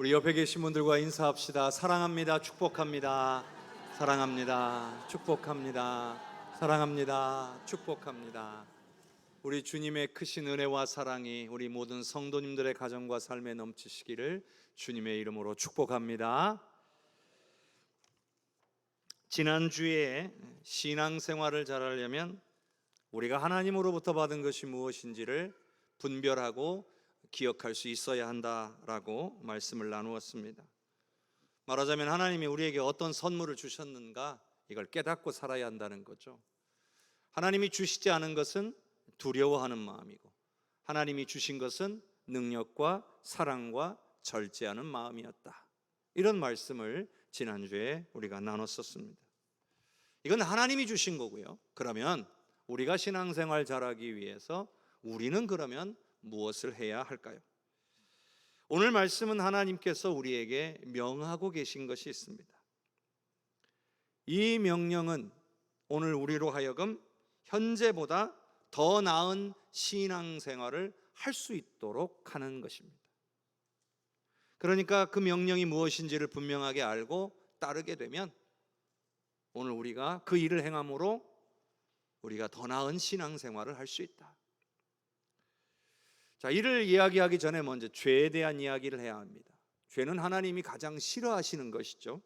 우리 옆에 계신 분들과 인사합시다. 사랑합니다. 축복합니다. 사랑합니다. 축복합니다. 사랑합니다. 축복합니다. 우리 주님의 크신 은혜와 사랑이 우리 모든 성도님들의 가정과 삶에 넘치시기를 주님의 이름으로 축복합니다. 지난주에 신앙생활을 잘하려면 우리가 하나님으로부터 받은 것이 무엇인지를 분별하고 기억할 수 있어야 한다라고 말씀을 나누었습니다. 말하자면 하나님이 우리에게 어떤 선물을 주셨는가, 이걸 깨닫고 살아야 한다는 거죠. 하나님이 주시지 않은 것은 두려워하는 마음이고, 하나님이 주신 것은 능력과 사랑과 절제하는 마음이었다. 이런 말씀을 지난주에 우리가 나눴었습니다. 이건 하나님이 주신 거고요. 그러면 우리가 신앙생활 잘하기 위해서 우리는 그러면 무엇을 해야 할까요? 오늘 말씀은 하나님께서 우리에게 명하고 계신 것이 있습니다. 이 명령은 오늘 우리로 하여금 현재보다 더 나은 신앙생활을 할 수 있도록 하는 것입니다. 그러니까 그 명령이 무엇인지를 분명하게 알고 따르게 되면 오늘 우리가 그 일을 행함으로 우리가 더 나은 신앙생활을 할 수 있다. 자, 이를 이야기하기 전에 먼저 죄에 대한 이야기를 해야 합니다. 죄는 하나님이 가장 싫어하시는 것이죠.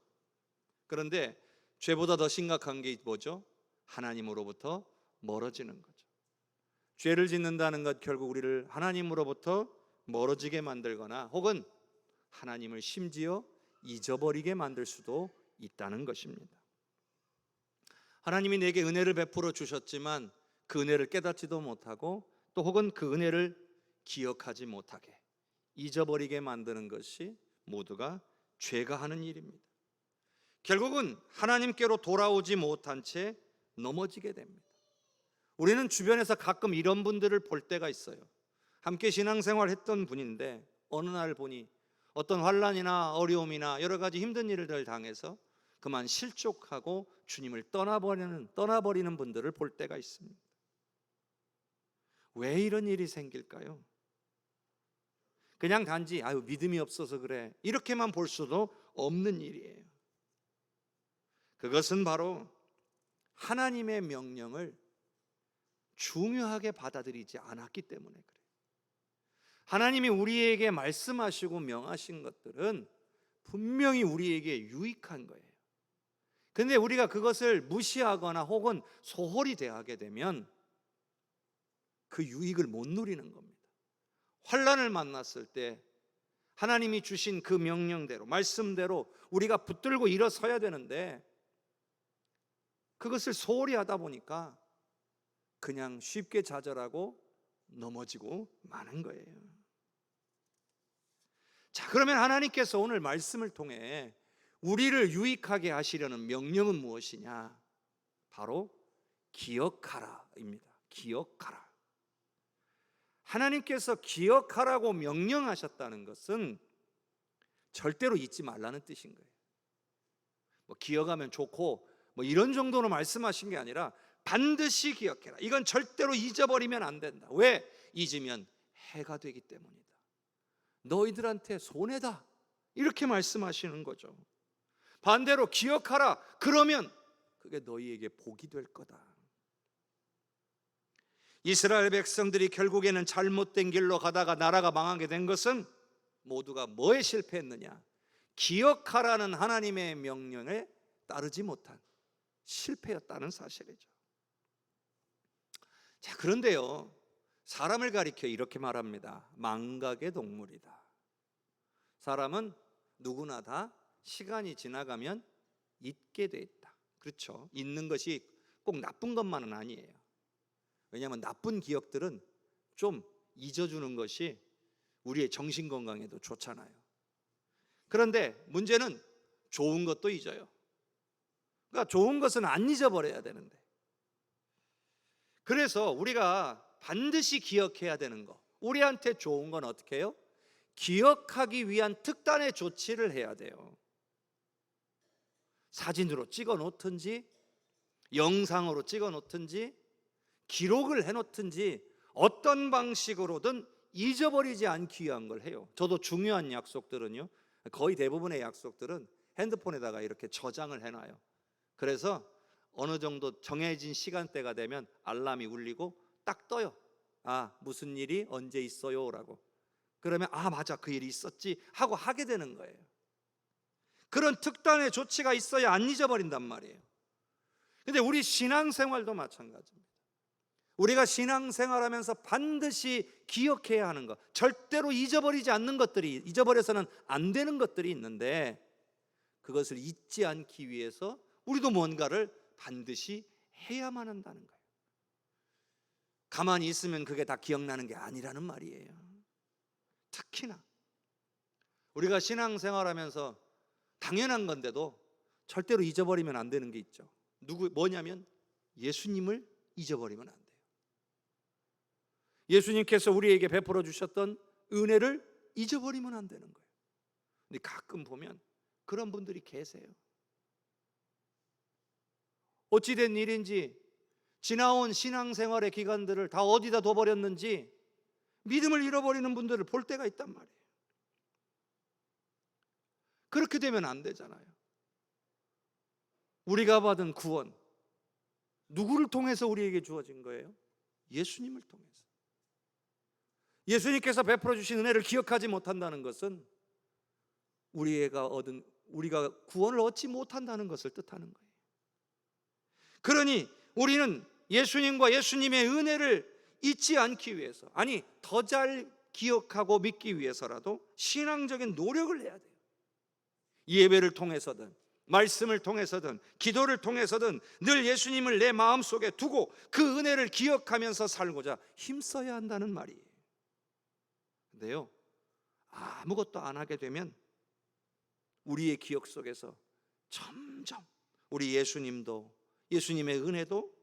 그런데 죄보다 더 심각한 게 뭐죠? 하나님으로부터 멀어지는 거죠. 죄를 짓는다는 것, 결국 우리를 하나님으로부터 멀어지게 만들거나 혹은 하나님을 심지어 잊어버리게 만들 수도 있다는 것입니다. 하나님이 내게 은혜를 베풀어 주셨지만 그 은혜를 깨닫지도 못하고 또 혹은 그 은혜를 기억하지 못하게 잊어버리게 만드는 것이 모두가 죄가 하는 일입니다. 결국은 하나님께로 돌아오지 못한 채 넘어지게 됩니다. 우리는 주변에서 가끔 이런 분들을 볼 때가 있어요. 함께 신앙생활 했던 분인데 어느 날 보니 어떤 환난이나 어려움이나 여러 가지 힘든 일을 당해서 그만 실족하고 주님을 떠나버리는 분들을 볼 때가 있습니다. 왜 이런 일이 생길까요? 그냥 단지 믿음이 없어서 그래, 이렇게만 볼 수도 없는 일이에요. 그것은 바로 하나님의 명령을 중요하게 받아들이지 않았기 때문에 그래요. 하나님이 우리에게 말씀하시고 명하신 것들은 분명히 우리에게 유익한 거예요. 그런데 우리가 그것을 무시하거나 혹은 소홀히 대하게 되면 그 유익을 못 누리는 겁니다. 환난을 만났을 때 하나님이 주신 그 명령대로, 말씀대로 우리가 붙들고 일어서야 되는데 그것을 소홀히 하다 보니까 그냥 쉽게 좌절하고 넘어지고 마는 거예요. 자, 그러면 하나님께서 오늘 말씀을 통해 우리를 유익하게 하시려는 명령은 무엇이냐? 바로 기억하라입니다. 기억하라. 하나님께서 기억하라고 명령하셨다는 것은 절대로 잊지 말라는 뜻인 거예요. 기억하면 좋고 이런 정도로 말씀하신 게 아니라 반드시 기억해라. 이건 절대로 잊어버리면 안 된다. 왜? 잊으면 해가 되기 때문이다. 너희들한테 손해다. 이렇게 말씀하시는 거죠. 반대로 기억하라. 그러면 그게 너희에게 복이 될 거다. 이스라엘 백성들이 결국에는 잘못된 길로 가다가 나라가 망하게 된 것은 모두가 뭐에 실패했느냐? 기억하라는 하나님의 명령에 따르지 못한 실패였다는 사실이죠. 자, 그런데요, 사람을 가리켜 이렇게 말합니다. 망각의 동물이다. 사람은 누구나 다 시간이 지나가면 잊게 돼 있다. 그렇죠? 잊는 것이 꼭 나쁜 것만은 아니에요. 왜냐하면 나쁜 기억들은 좀 잊어주는 것이 우리의 정신건강에도 좋잖아요. 그런데 문제는 좋은 것도 잊어요. 그러니까 좋은 것은 안 잊어버려야 되는데, 그래서 우리가 반드시 기억해야 되는 거, 우리한테 좋은 건 어떻게 해요? 기억하기 위한 특단의 조치를 해야 돼요. 사진으로 찍어 놓든지 영상으로 찍어 놓든지 기록을 해 놓든지 어떤 방식으로든 잊어버리지 않기 위한 걸 해요. 저도 중요한 약속들은요, 거의 대부분의 약속들은 핸드폰에다가 이렇게 저장을 해놔요. 그래서 어느 정도 정해진 시간대가 되면 알람이 울리고 딱 떠요. 아, 무슨 일이 언제 있어요? 라고. 그러면 아, 맞아, 그 일이 있었지 하고 하게 되는 거예요. 그런 특단의 조치가 있어야 안 잊어버린단 말이에요. 근데 우리 신앙생활도 마찬가지입니다. 우리가 신앙생활하면서 반드시 기억해야 하는 것, 절대로 잊어버리지 않는 것들이, 잊어버려서는 안 되는 것들이 있는데, 그것을 잊지 않기 위해서 우리도 뭔가를 반드시 해야만 한다는 거예요. 가만히 있으면 그게 다 기억나는 게 아니라는 말이에요. 특히나 우리가 신앙생활하면서 당연한 건데도 절대로 잊어버리면 안 되는 게 있죠. 뭐냐면 예수님을 잊어버리면 안 돼요. 예수님께서 우리에게 베풀어 주셨던 은혜를 잊어버리면 안 되는 거예요. 근데 가끔 보면 그런 분들이 계세요. 어찌된 일인지 지나온 신앙생활의 기간들을 다 어디다 둬버렸는지 믿음을 잃어버리는 분들을 볼 때가 있단 말이에요. 그렇게 되면 안 되잖아요. 우리가 받은 구원, 누구를 통해서 우리에게 주어진 거예요? 예수님을 통해서. 예수님께서 베풀어 주신 은혜를 기억하지 못한다는 것은 우리가 구원을 얻지 못한다는 것을 뜻하는 거예요. 그러니 우리는 예수님과 예수님의 은혜를 잊지 않기 위해서, 아니 더 잘 기억하고 믿기 위해서라도 신앙적인 노력을 해야 돼요. 예배를 통해서든 말씀을 통해서든 기도를 통해서든 늘 예수님을 내 마음속에 두고 그 은혜를 기억하면서 살고자 힘써야 한다는 말이에요. 근데요, 아무것도 안 하게 되면 우리의 기억 속에서 점점 우리 예수님도, 예수님의 은혜도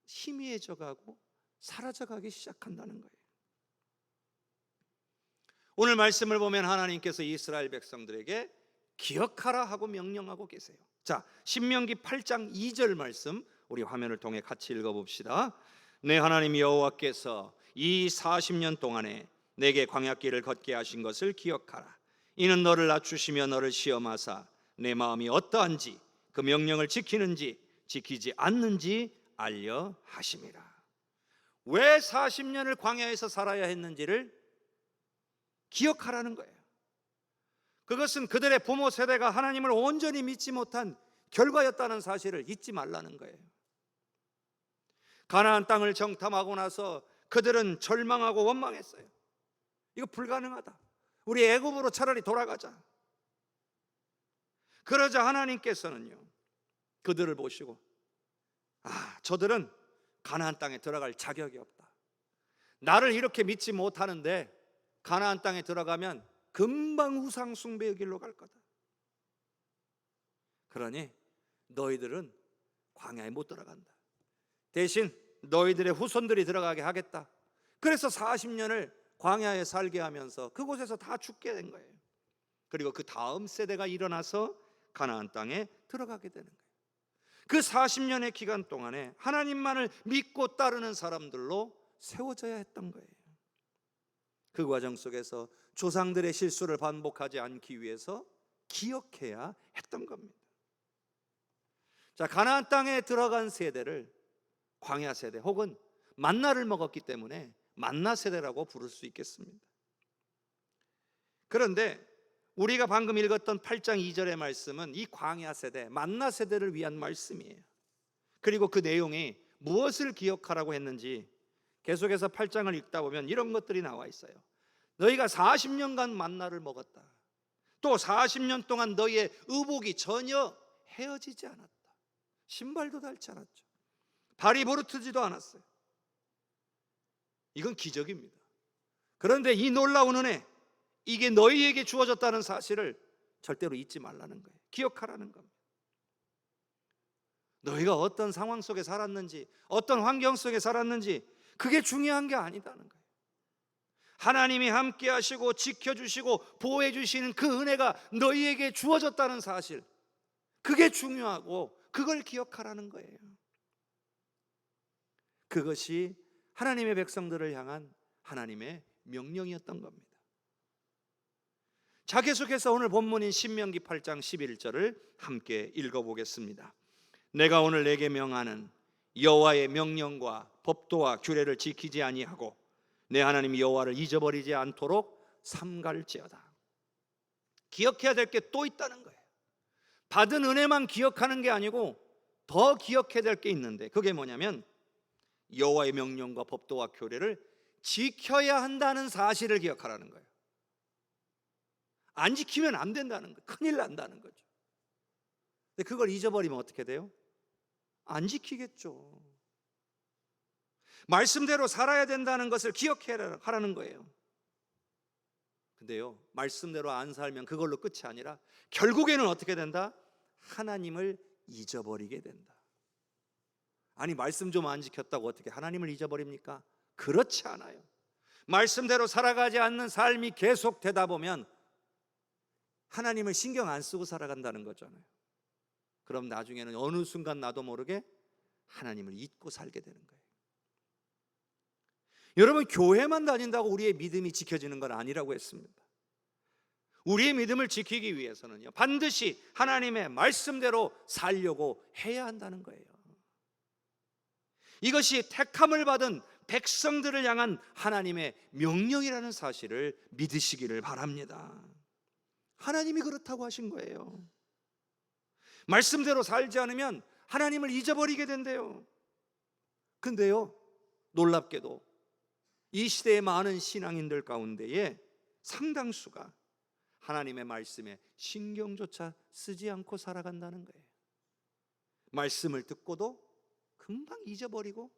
희미해져 가고 사라져 가기 시작한다는 거예요. 오늘 말씀을 보면 하나님께서 이스라엘 백성들에게 기억하라 하고 명령하고 계세요. 자, 신명기 8장 2절 말씀 우리 화면을 통해 같이 읽어봅시다. 내 하나님 여호와께서 이 40년 동안에 내게 광야길을 걷게 하신 것을 기억하라. 이는 너를 낮추시며 너를 시험하사 내 마음이 어떠한지 그 명령을 지키는지 지키지 않는지 알려 하심이라. 왜 40년을 광야에서 살아야 했는지를 기억하라는 거예요. 그것은 그들의 부모 세대가 하나님을 온전히 믿지 못한 결과였다는 사실을 잊지 말라는 거예요. 가나안 땅을 정탐하고 나서 그들은 절망하고 원망했어요. 이거 불가능하다. 우리 애굽으로 차라리 돌아가자. 그러자 하나님께서는요, 그들을 보시고 저들은 가나안 땅에 들어갈 자격이 없다. 나를 이렇게 믿지 못하는데 가나안 땅에 들어가면 금방 우상 숭배의 길로 갈 거다. 그러니 너희들은 광야에 못 들어간다. 대신 너희들의 후손들이 들어가게 하겠다. 그래서 40년을 광야에 살게 하면서 그곳에서 다 죽게 된 거예요. 그리고 그 다음 세대가 일어나서 가나안 땅에 들어가게 되는 거예요. 그 40년의 기간 동안에 하나님만을 믿고 따르는 사람들로 세워져야 했던 거예요. 그 과정 속에서 조상들의 실수를 반복하지 않기 위해서 기억해야 했던 겁니다. 자, 가나안 땅에 들어간 세대를 광야 세대 혹은 만나를 먹었기 때문에 만나 세대라고 부를 수 있겠습니다. 그런데 우리가 방금 읽었던 8장 2절의 말씀은 이 광야 세대, 만나 세대를 위한 말씀이에요. 그리고 그 내용이 무엇을 기억하라고 했는지 계속해서 8장을 읽다 보면 이런 것들이 나와 있어요. 너희가 40년간 만나를 먹었다. 또 40년 동안 너희의 의복이 전혀 헤어지지 않았다. 신발도 닳지 않았죠. 발이 부르트지도 않았어요. 이건 기적입니다. 그런데 이 놀라운 은혜, 이게 너희에게 주어졌다는 사실을 절대로 잊지 말라는 거예요. 기억하라는 겁니다. 너희가 어떤 상황 속에 살았는지, 어떤 환경 속에 살았는지 그게 중요한 게 아니다는 거예요. 하나님이 함께 하시고 지켜주시고 보호해 주시는 그 은혜가 너희에게 주어졌다는 사실, 그게 중요하고 그걸 기억하라는 거예요. 그것이 하나님의 백성들을 향한 하나님의 명령이었던 겁니다. 자, 계속해서 오늘 본문인 신명기 8장 11절을 함께 읽어보겠습니다. 내가 오늘 내게 명하는 여호와의 명령과 법도와 규례를 지키지 아니하고 내 하나님 여호와를 잊어버리지 않도록 삼갈지어다. 기억해야 될 게 또 있다는 거예요. 받은 은혜만 기억하는 게 아니고 더 기억해야 될 게 있는데, 그게 뭐냐면 여호와의 명령과 법도와 규례를 지켜야 한다는 사실을 기억하라는 거예요. 안 지키면 안 된다는 거예요. 큰일 난다는 거죠. 근데 그걸 잊어버리면 어떻게 돼요? 안 지키겠죠. 말씀대로 살아야 된다는 것을 기억하라는 거예요. 근데요, 말씀대로 안 살면 그걸로 끝이 아니라 결국에는 어떻게 된다? 하나님을 잊어버리게 된다. 아니, 말씀 좀 안 지켰다고 어떻게 하나님을 잊어버립니까? 그렇지 않아요. 말씀대로 살아가지 않는 삶이 계속되다 보면 하나님을 신경 안 쓰고 살아간다는 거잖아요. 그럼 나중에는 어느 순간 나도 모르게 하나님을 잊고 살게 되는 거예요. 여러분, 교회만 다닌다고 우리의 믿음이 지켜지는 건 아니라고 했습니다. 우리의 믿음을 지키기 위해서는요, 반드시 하나님의 말씀대로 살려고 해야 한다는 거예요. 이것이 택함을 받은 백성들을 향한 하나님의 명령이라는 사실을 믿으시기를 바랍니다. 하나님이 그렇다고 하신 거예요. 말씀대로 살지 않으면 하나님을 잊어버리게 된대요. 근데요, 놀랍게도 이 시대의 많은 신앙인들 가운데에 상당수가 하나님의 말씀에 신경조차 쓰지 않고 살아간다는 거예요. 말씀을 듣고도 금방 잊어버리고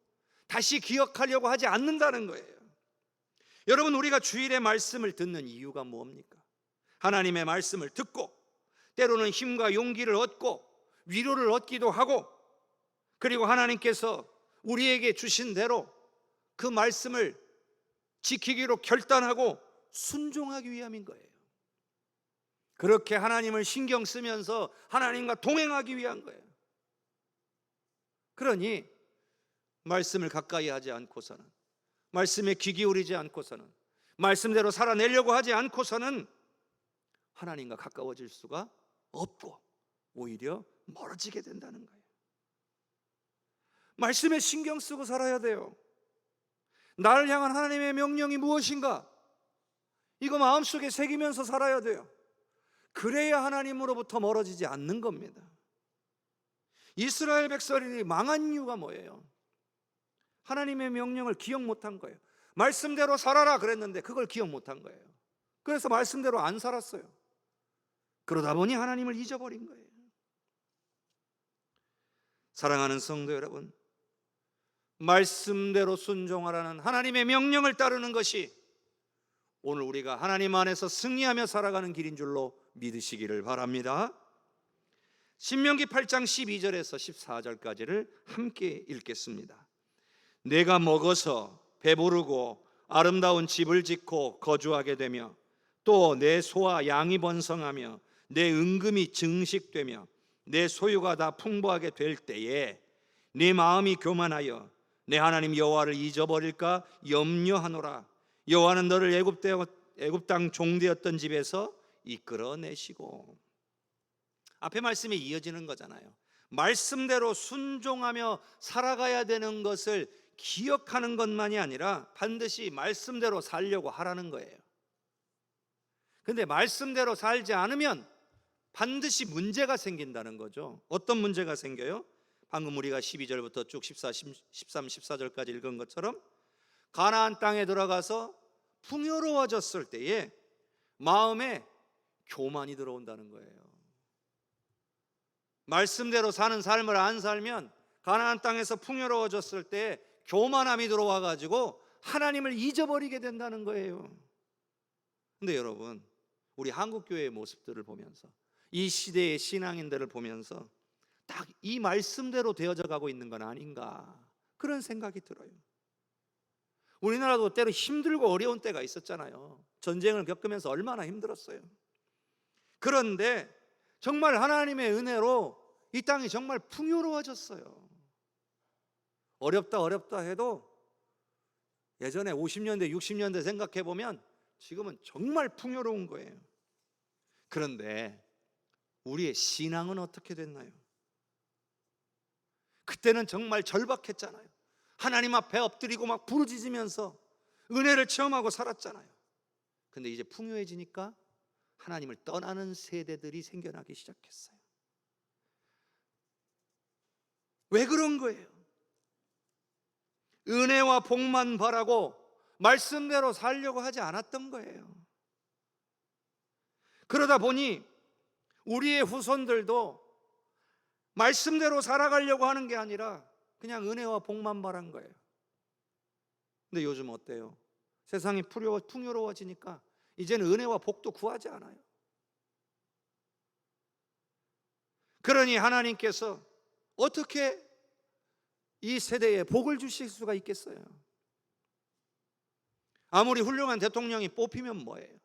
다시 기억하려고 하지 않는다는 거예요. 여러분, 우리가 주일에 말씀을 듣는 이유가 뭡니까? 하나님의 말씀을 듣고 때로는 힘과 용기를 얻고 위로를 얻기도 하고, 그리고 하나님께서 우리에게 주신 대로 그 말씀을 지키기로 결단하고 순종하기 위함인 거예요. 그렇게 하나님을 신경 쓰면서 하나님과 동행하기 위한 거예요. 그러니 말씀을 가까이 하지 않고서는, 말씀에 귀 기울이지 않고서는, 말씀대로 살아내려고 하지 않고서는 하나님과 가까워질 수가 없고 오히려 멀어지게 된다는 거예요. 말씀에 신경 쓰고 살아야 돼요. 나를 향한 하나님의 명령이 무엇인가? 이거 마음속에 새기면서 살아야 돼요. 그래야 하나님으로부터 멀어지지 않는 겁니다. 이스라엘 백성이 망한 이유가 뭐예요? 하나님의 명령을 기억 못한 거예요. 말씀대로 살아라 그랬는데 그걸 기억 못한 거예요. 그래서 말씀대로 안 살았어요. 그러다 보니 하나님을 잊어버린 거예요. 사랑하는 성도 여러분, 말씀대로 순종하라는 하나님의 명령을 따르는 것이 오늘 우리가 하나님 안에서 승리하며 살아가는 길인 줄로 믿으시기를 바랍니다. 신명기 8장 12절에서 14절까지를 함께 읽겠습니다. 내가 먹어서 배부르고 아름다운 집을 짓고 거주하게 되며 또 내 소와 양이 번성하며 내 은금이 증식되며 내 소유가 다 풍부하게 될 때에 네 마음이 교만하여 내 하나님 여호와를 잊어버릴까 염려하노라. 여호와는 너를 애굽 땅 종되었던 집에서 이끌어내시고. 앞에 말씀이 이어지는 거잖아요. 말씀대로 순종하며 살아가야 되는 것을 기억하는 것만이 아니라 반드시 말씀대로 살려고 하라는 거예요. 근데 말씀대로 살지 않으면 반드시 문제가 생긴다는 거죠. 어떤 문제가 생겨요? 방금 우리가 12절부터 쭉 13, 14절까지 읽은 것처럼 가나안 땅에 들어가서 풍요로워졌을 때에 마음에 교만이 들어온다는 거예요. 말씀대로 사는 삶을 안 살면 가나안 땅에서 풍요로워졌을 때 교만함이 들어와 가지고 하나님을 잊어버리게 된다는 거예요. 근데 여러분, 우리 한국교회의 모습들을 보면서, 이 시대의 신앙인들을 보면서 딱 이 말씀대로 되어져 가고 있는 건 아닌가, 그런 생각이 들어요. 우리나라도 때로 힘들고 어려운 때가 있었잖아요. 전쟁을 겪으면서 얼마나 힘들었어요. 그런데 정말 하나님의 은혜로 이 땅이 정말 풍요로워졌어요. 어렵다 해도 예전에 50년대 60년대 생각해 보면 지금은 정말 풍요로운 거예요. 그런데 우리의 신앙은 어떻게 됐나요? 그때는 정말 절박했잖아요. 하나님 앞에 엎드리고 막 부르짖으면서 은혜를 체험하고 살았잖아요. 근데 이제 풍요해지니까 하나님을 떠나는 세대들이 생겨나기 시작했어요. 왜 그런 거예요? 은혜와 복만 바라고 말씀대로 살려고 하지 않았던 거예요. 그러다 보니 우리의 후손들도 말씀대로 살아가려고 하는 게 아니라 그냥 은혜와 복만 바란 거예요. 근데 요즘 어때요? 세상이 풍요로워지니까 이제는 은혜와 복도 구하지 않아요. 그러니 하나님께서 어떻게 이 세대에 복을 주실 수가 있겠어요? 아무리 훌륭한 대통령이 뽑히면 뭐예요?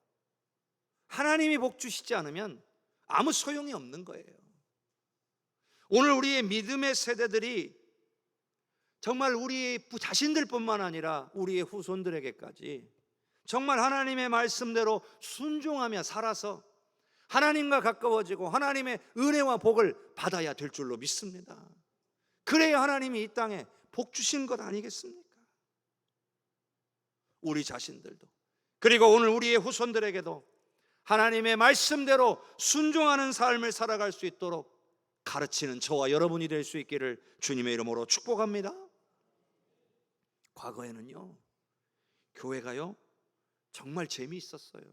하나님이 복 주시지 않으면 아무 소용이 없는 거예요. 오늘 우리의 믿음의 세대들이 정말 우리 자신들뿐만 아니라 우리의 후손들에게까지 정말 하나님의 말씀대로 순종하며 살아서 하나님과 가까워지고 하나님의 은혜와 복을 받아야 될 줄로 믿습니다. 그래야 하나님이 이 땅에 복 주신 것 아니겠습니까? 우리 자신들도, 그리고 오늘 우리의 후손들에게도 하나님의 말씀대로 순종하는 삶을 살아갈 수 있도록 가르치는 저와 여러분이 될 수 있기를 주님의 이름으로 축복합니다. 과거에는요, 교회가요 정말 재미있었어요.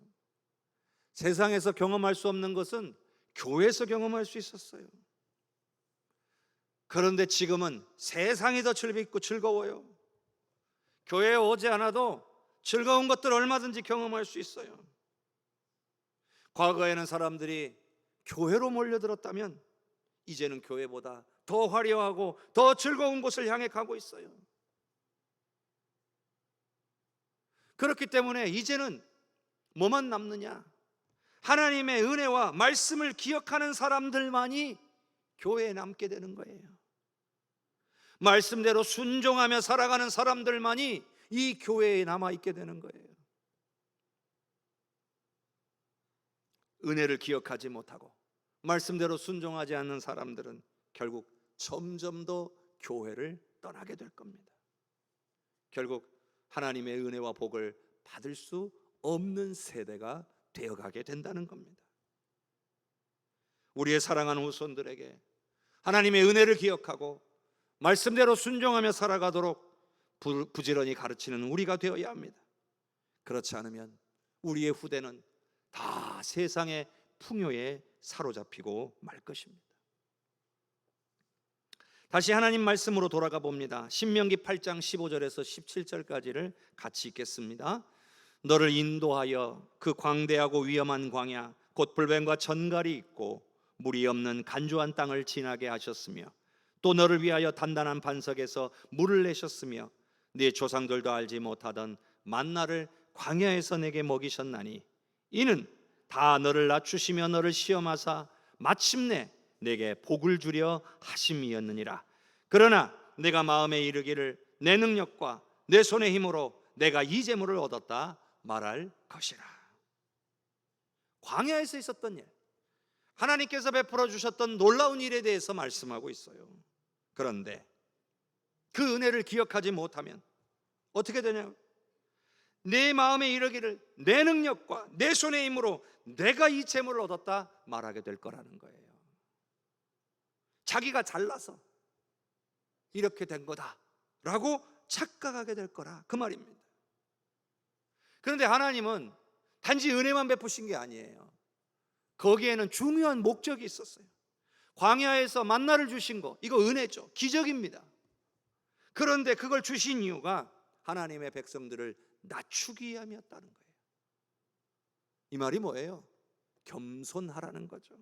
세상에서 경험할 수 없는 것은 교회에서 경험할 수 있었어요. 그런데 지금은 세상이 더 재미있고 즐거워요. 교회에 오지 않아도 즐거운 것들 얼마든지 경험할 수 있어요. 과거에는 사람들이 교회로 몰려들었다면 이제는 교회보다 더 화려하고 더 즐거운 곳을 향해 가고 있어요. 그렇기 때문에 이제는 뭐만 남느냐? 하나님의 은혜와 말씀을 기억하는 사람들만이 교회에 남게 되는 거예요. 말씀대로 순종하며 살아가는 사람들만이 이 교회에 남아있게 되는 거예요. 은혜를 기억하지 못하고 말씀대로 순종하지 않는 사람들은 결국 점점 더 교회를 떠나게 될 겁니다. 결국 하나님의 은혜와 복을 받을 수 없는 세대가 되어가게 된다는 겁니다. 우리의 사랑하는 후손들에게 하나님의 은혜를 기억하고 말씀대로 순종하며 살아가도록 부지런히 가르치는 우리가 되어야 합니다. 그렇지 않으면 우리의 후대는 다 세상의 풍요에 사로잡히고 말 것입니다. 다시 하나님 말씀으로 돌아가 봅니다. 신명기 8장 15절에서 17절까지를 같이 읽겠습니다. 너를 인도하여 그 광대하고 위험한 광야 곧 불뱀과 전갈이 있고 물이 없는 간조한 땅을 지나게 하셨으며 또 너를 위하여 단단한 반석에서 물을 내셨으며 네 조상들도 알지 못하던 만나를 광야에서 내게 먹이셨나니 이는 다 너를 낮추시며 너를 시험하사 마침내 내게 복을 주려 하심이었느니라. 그러나 내가 마음에 이르기를 내 능력과 내 손의 힘으로 내가 이 재물을 얻었다 말할 것이라. 광야에서 있었던 일, 하나님께서 베풀어 주셨던 놀라운 일에 대해서 말씀하고 있어요. 그런데 그 은혜를 기억하지 못하면 어떻게 되냐? 내 마음에 이르기를 내 능력과 내 손의 힘으로 내가 이 재물을 얻었다 말하게 될 거라는 거예요. 자기가 잘나서 이렇게 된 거다라고 착각하게 될 거라 그 말입니다. 그런데 하나님은 단지 은혜만 베푸신 게 아니에요. 거기에는 중요한 목적이 있었어요. 광야에서 만나를 주신 거, 이거 은혜죠. 기적입니다. 그런데 그걸 주신 이유가 하나님의 백성들을 낮추기 위함이었다는 거예요. 이 말이 뭐예요? 겸손하라는 거죠.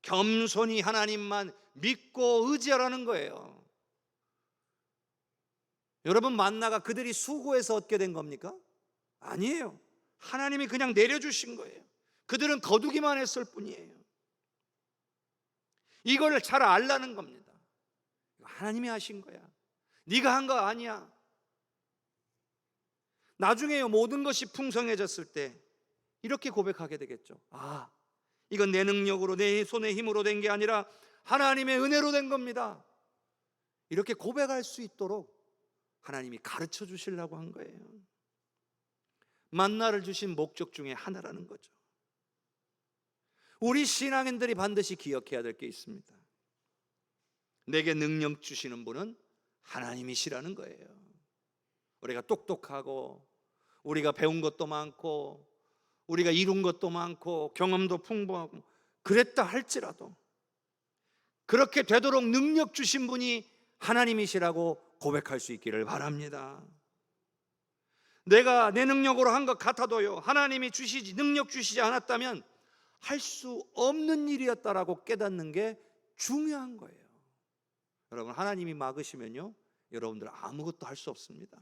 겸손히 하나님만 믿고 의지하라는 거예요. 여러분, 만나가 그들이 수고해서 얻게 된 겁니까? 아니에요. 하나님이 그냥 내려주신 거예요. 그들은 거두기만 했을 뿐이에요. 이걸 잘 알라는 겁니다. 하나님이 하신 거야. 네가 한 거 아니야. 나중에요, 모든 것이 풍성해졌을 때 이렇게 고백하게 되겠죠. 아, 이건 내 능력으로, 내 손의 힘으로 된 게 아니라 하나님의 은혜로 된 겁니다. 이렇게 고백할 수 있도록 하나님이 가르쳐 주시려고 한 거예요. 만나를 주신 목적 중에 하나라는 거죠. 우리 신앙인들이 반드시 기억해야 될 게 있습니다. 내게 능력 주시는 분은 하나님이시라는 거예요. 우리가 똑똑하고, 우리가 배운 것도 많고, 우리가 이룬 것도 많고, 경험도 풍부하고 그랬다 할지라도 그렇게 되도록 능력 주신 분이 하나님이시라고 고백할 수 있기를 바랍니다. 내가 내 능력으로 한 것 같아도요, 하나님이 주시지, 능력 주시지 않았다면 할 수 없는 일이었다라고 깨닫는 게 중요한 거예요. 여러분, 하나님이 막으시면요, 여러분들 아무것도 할 수 없습니다.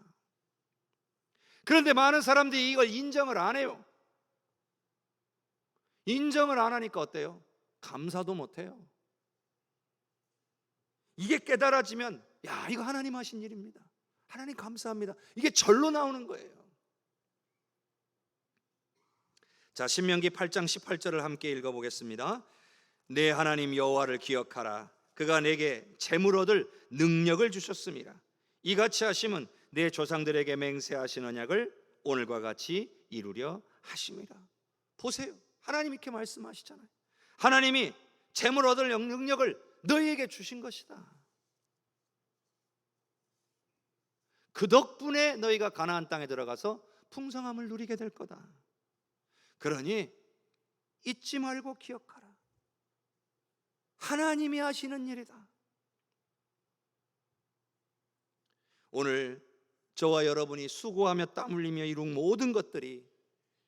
그런데 많은 사람들이 이걸 인정을 안 해요. 인정을 안 하니까 어때요? 감사도 못 해요. 이게 깨달아지면, 야, 이거 하나님 하신 일입니다, 하나님 감사합니다, 이게 절로 나오는 거예요. 자, 신명기 8장 18절을 함께 읽어보겠습니다. 내 하나님 여호와를 기억하라. 그가 내게 재물 얻을 능력을 주셨습니다. 이같이 하심은 내 조상들에게 맹세하신 언약을 오늘과 같이 이루려 하심이라. 보세요, 하나님 이렇게 말씀하시잖아요. 하나님이 재물 얻을 능력을 너희에게 주신 것이다. 그 덕분에 너희가 가나안 땅에 들어가서 풍성함을 누리게 될 거다. 그러니 잊지 말고 기억하라. 하나님이 하시는 일이다. 오늘 저와 여러분이 수고하며 땀 흘리며 이룬 모든 것들이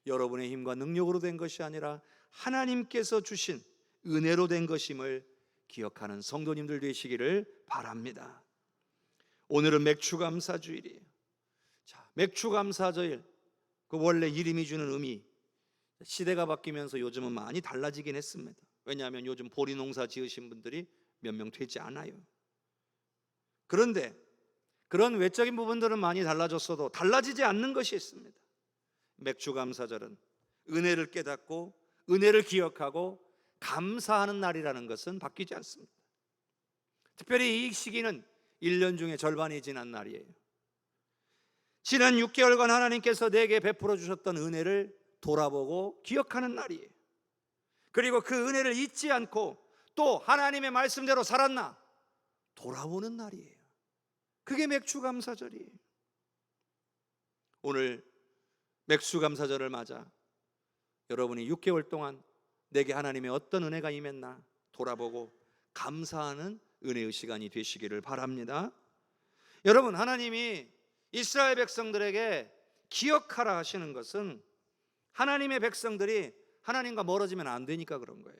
여러분의 힘과 능력으로 된 것이 아니라 하나님께서 주신 은혜로 된 것임을 기억하는 성도님들 되시기를 바랍니다. 오늘은 맥추감사주일이에요. 자, 맥추감사주일, 그 원래 이름이 주는 의미, 시대가 바뀌면서 요즘은 많이 달라지긴 했습니다. 왜냐하면 요즘 보리 농사 지으신 분들이 몇 명 되지 않아요. 그런데 그런 외적인 부분들은 많이 달라졌어도 달라지지 않는 것이 있습니다. 맥추감사절은 은혜를 깨닫고 은혜를 기억하고 감사하는 날이라는 것은 바뀌지 않습니다. 특별히 이 시기는 1년 중에 절반이 지난 날이에요. 지난 6개월간 하나님께서 내게 베풀어 주셨던 은혜를 돌아보고 기억하는 날이에요. 그리고 그 은혜를 잊지 않고 또 하나님의 말씀대로 살았나 돌아보는 날이에요. 그게 맥추감사절이에요. 오늘 맥추감사절을 맞아 여러분이 6개월 동안 내게 하나님의 어떤 은혜가 임했나 돌아보고 감사하는 은혜의 시간이 되시기를 바랍니다. 여러분, 하나님이 이스라엘 백성들에게 기억하라 하시는 것은 하나님의 백성들이 하나님과 멀어지면 안 되니까 그런 거예요.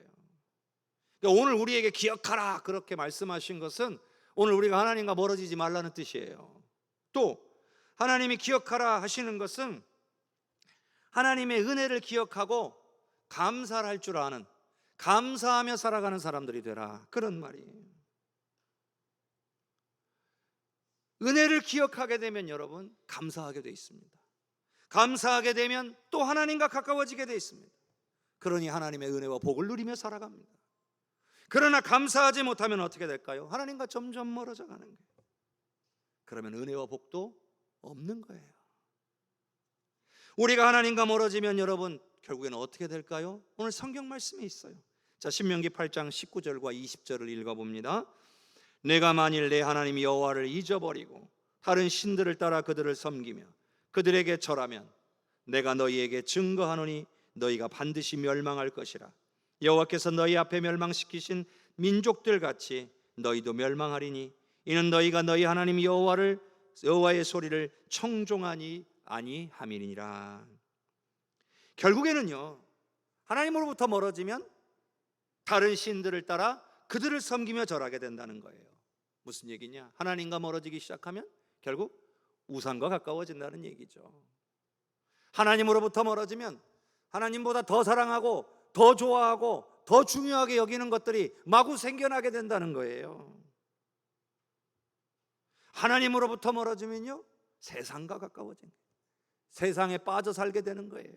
그러니까 오늘 우리에게 기억하라 그렇게 말씀하신 것은 오늘 우리가 하나님과 멀어지지 말라는 뜻이에요. 또 하나님이 기억하라 하시는 것은 하나님의 은혜를 기억하고 감사를 할 줄 아는, 감사하며 살아가는 사람들이 되라, 그런 말이에요. 은혜를 기억하게 되면 여러분 감사하게 돼 있습니다. 감사하게 되면 또 하나님과 가까워지게 돼 있습니다. 그러니 하나님의 은혜와 복을 누리며 살아갑니다. 그러나 감사하지 못하면 어떻게 될까요? 하나님과 점점 멀어져 가는 거예요. 그러면 은혜와 복도 없는 거예요. 우리가 하나님과 멀어지면 여러분 결국에는 어떻게 될까요? 오늘 성경 말씀에 있어요. 자, 신명기 8장 19절과 20절을 읽어봅니다. 내가 만일 내 하나님 여호와를 잊어버리고 다른 신들을 따라 그들을 섬기며 그들에게 절하면 내가 너희에게 증거하노니 너희가 반드시 멸망할 것이라. 여호와께서 너희 앞에 멸망시키신 민족들 같이 너희도 멸망하리니 이는 너희가 너희 하나님 여호와의 소리를 청종하니 아니함이니라. 결국에는요, 하나님으로부터 멀어지면 다른 신들을 따라 그들을 섬기며 절하게 된다는 거예요. 무슨 얘기냐? 하나님과 멀어지기 시작하면 결국 우상과 가까워진다는 얘기죠. 하나님으로부터 멀어지면 하나님보다 더 사랑하고 더 좋아하고 더 중요하게 여기는 것들이 마구 생겨나게 된다는 거예요. 하나님으로부터 멀어지면요, 세상과 가까워진 거예요. 세상에 빠져 살게 되는 거예요.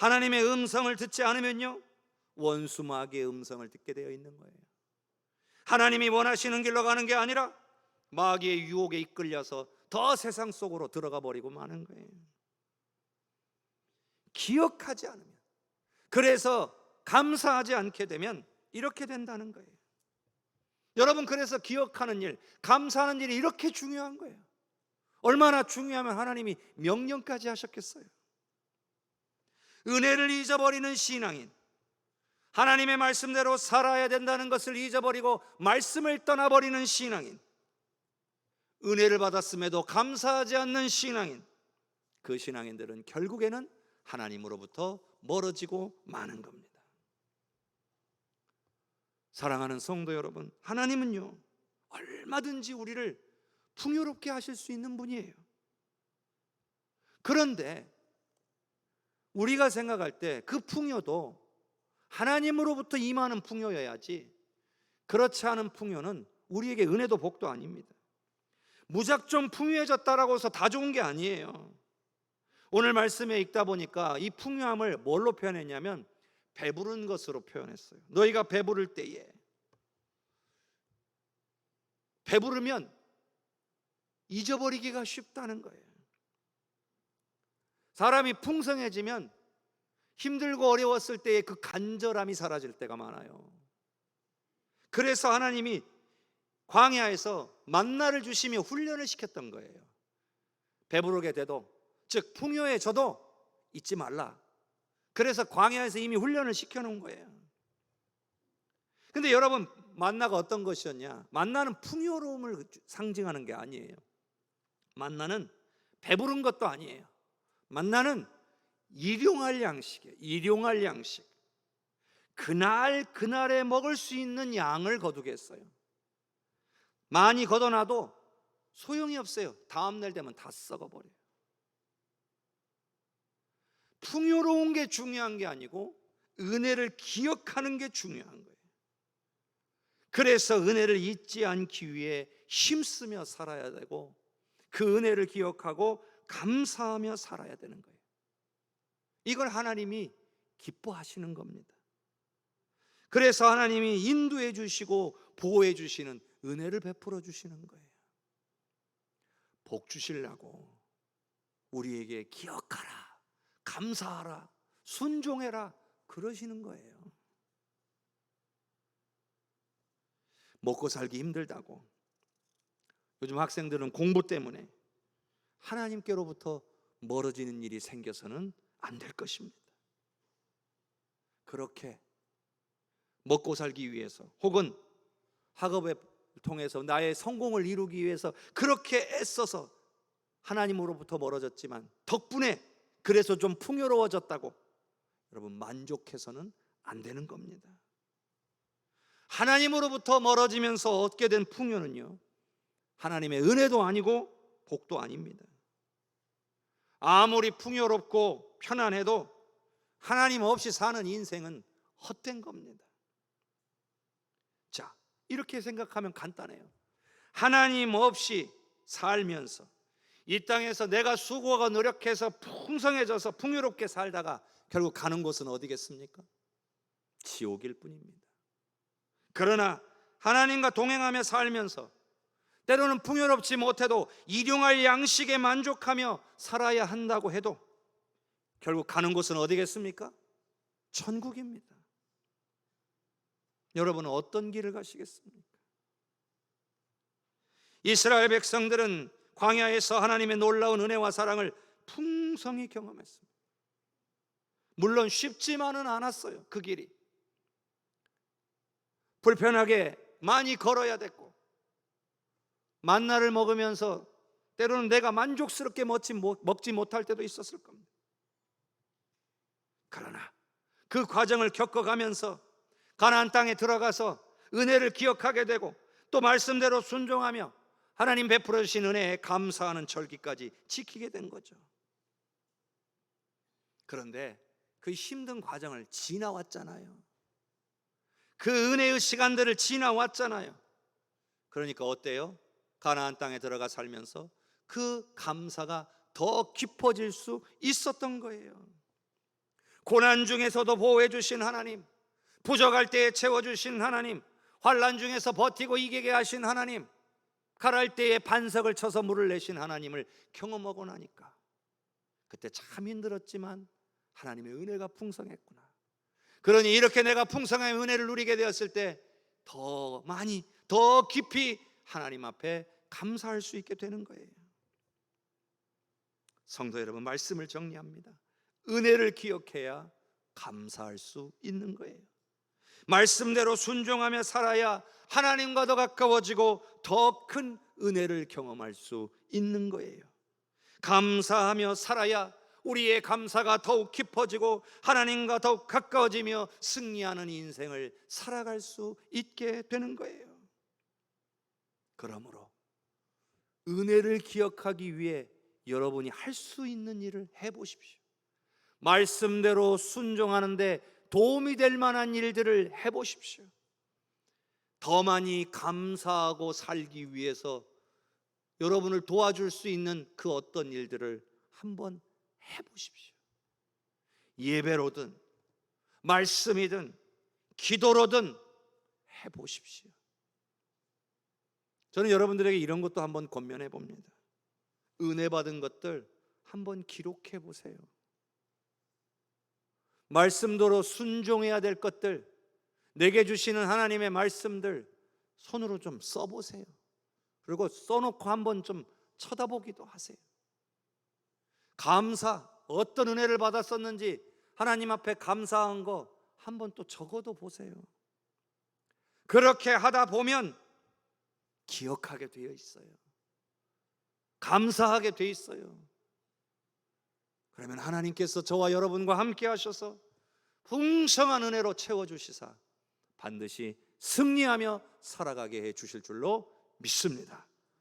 하나님의 음성을 듣지 않으면요, 원수 마귀의 음성을 듣게 되어 있는 거예요. 하나님이 원하시는 길로 가는 게 아니라 마귀의 유혹에 이끌려서 더 세상 속으로 들어가 버리고 마는 거예요. 기억하지 않으면, 그래서 감사하지 않게 되면 이렇게 된다는 거예요. 여러분, 그래서 기억하는 일, 감사하는 일이 이렇게 중요한 거예요. 얼마나 중요하면 하나님이 명령까지 하셨겠어요. 은혜를 잊어버리는 신앙인, 하나님의 말씀대로 살아야 된다는 것을 잊어버리고 말씀을 떠나버리는 신앙인, 은혜를 받았음에도 감사하지 않는 신앙인, 그 신앙인들은 결국에는 하나님으로부터 멀어지고 마는 겁니다. 사랑하는 성도 여러분, 하나님은요, 얼마든지 우리를 풍요롭게 하실 수 있는 분이에요. 그런데 우리가 생각할 때 그 풍요도 하나님으로부터 임하는 풍요여야지, 그렇지 않은 풍요는 우리에게 은혜도 복도 아닙니다. 무작정 풍요해졌다라고 해서 다 좋은 게 아니에요. 오늘 말씀에 읽다 보니까 이 풍요함을 뭘로 표현했냐면 배부른 것으로 표현했어요. 너희가 배부를 때에, 배부르면 잊어버리기가 쉽다는 거예요. 사람이 풍성해지면 힘들고 어려웠을 때의 그 간절함이 사라질 때가 많아요. 그래서 하나님이 광야에서 만나를 주시며 훈련을 시켰던 거예요. 배부르게 돼도, 즉 풍요해져도 잊지 말라. 그래서 광야에서 이미 훈련을 시켜놓은 거예요. 근데 여러분, 만나가 어떤 것이었냐? 만나는 풍요로움을 상징하는 게 아니에요. 만나는 배부른 것도 아니에요. 만나는 일용할 양식이에요. 일용할 양식. 그날에 먹을 수 있는 양을 거두겠어요. 많이 걷어놔도 소용이 없어요. 다음날 되면 다 썩어버려요. 풍요로운 게 중요한 게 아니고 은혜를 기억하는 게 중요한 거예요. 그래서 은혜를 잊지 않기 위해 힘쓰며 살아야 되고, 그 은혜를 기억하고 감사하며 살아야 되는 거예요. 이걸 하나님이 기뻐하시는 겁니다. 그래서 하나님이 인도해 주시고 보호해 주시는 은혜를 베풀어 주시는 거예요. 복 주시려고 우리에게 기억하라, 감사하라, 순종해라 그러시는 거예요. 먹고 살기 힘들다고 요즘 학생들은 공부 때문에 하나님께로부터 멀어지는 일이 생겨서는 안 될 것입니다. 그렇게 먹고 살기 위해서, 혹은 학업을 통해서 나의 성공을 이루기 위해서 그렇게 애써서 하나님으로부터 멀어졌지만 덕분에 그래서 좀 풍요로워졌다고 여러분 만족해서는 안 되는 겁니다. 하나님으로부터 멀어지면서 얻게 된 풍요는요, 하나님의 은혜도 아니고 복도 아닙니다. 아무리 풍요롭고 편안해도 하나님 없이 사는 인생은 헛된 겁니다. 자, 이렇게 생각하면 간단해요. 하나님 없이 살면서 이 땅에서 내가 수고하고 노력해서 풍성해져서 풍요롭게 살다가 결국 가는 곳은 어디겠습니까? 지옥일 뿐입니다. 그러나 하나님과 동행하며 살면서 때로는 풍요롭지 못해도 일용할 양식에 만족하며 살아야 한다고 해도 결국 가는 곳은 어디겠습니까? 천국입니다. 여러분은 어떤 길을 가시겠습니까? 이스라엘 백성들은 광야에서 하나님의 놀라운 은혜와 사랑을 풍성히 경험했습니다. 물론 쉽지만은 않았어요. 그 길이 불편하게 많이 걸어야 됐고, 만나를 먹으면서 때로는 내가 만족스럽게 먹지 못할 때도 있었을 겁니다. 그러나 그 과정을 겪어가면서 가나안 땅에 들어가서 은혜를 기억하게 되고, 또 말씀대로 순종하며 하나님 베풀어 주신 은혜에 감사하는 절기까지 지키게 된 거죠. 그런데 그 힘든 과정을 지나왔잖아요. 그 은혜의 시간들을 지나왔잖아요. 그러니까 어때요? 가나안 땅에 들어가 살면서 그 감사가 더 깊어질 수 있었던 거예요. 고난 중에서도 보호해 주신 하나님, 부족할 때에 채워주신 하나님, 환난 중에서 버티고 이기게 하신 하나님, 가랄 때에 반석을 쳐서 물을 내신 하나님을 경험하고 나니까 그때 참 힘들었지만 하나님의 은혜가 풍성했구나. 그러니 이렇게 내가 풍성한 은혜를 누리게 되었을 때 더 많이, 더 깊이 하나님 앞에 감사할 수 있게 되는 거예요. 성도 여러분, 말씀을 정리합니다. 은혜를 기억해야 감사할 수 있는 거예요. 말씀대로 순종하며 살아야 하나님과 더 가까워지고 더 큰 은혜를 경험할 수 있는 거예요. 감사하며 살아야 우리의 감사가 더욱 깊어지고 하나님과 더욱 가까워지며 승리하는 인생을 살아갈 수 있게 되는 거예요. 그러므로 은혜를 기억하기 위해 여러분이 할 수 있는 일을 해보십시오. 말씀대로 순종하는데 도움이 될 만한 일들을 해보십시오. 더 많이 감사하고 살기 위해서 여러분을 도와줄 수 있는 그 어떤 일들을 한번 해보십시오. 예배로든 말씀이든 기도로든 해보십시오. 저는 여러분들에게 이런 것도 한번 권면해 봅니다. 은혜 받은 것들 한번 기록해 보세요. 말씀대로 순종해야 될 것들, 내게 주시는 하나님의 말씀들 손으로 좀 써보세요. 그리고 써놓고 한번 좀 쳐다보기도 하세요. 감사, 어떤 은혜를 받았었는지 하나님 앞에 감사한 거 한번 또 적어도 보세요. 그렇게 하다 보면 기억하게 되어 있어요. 감사하게 되어 있어요. 그러면 하나님께서 저와 여러분과 함께 하셔서 풍성한 은혜로 채워주시사 반드시 승리하며 살아가게 해 주실 줄로 믿습니다.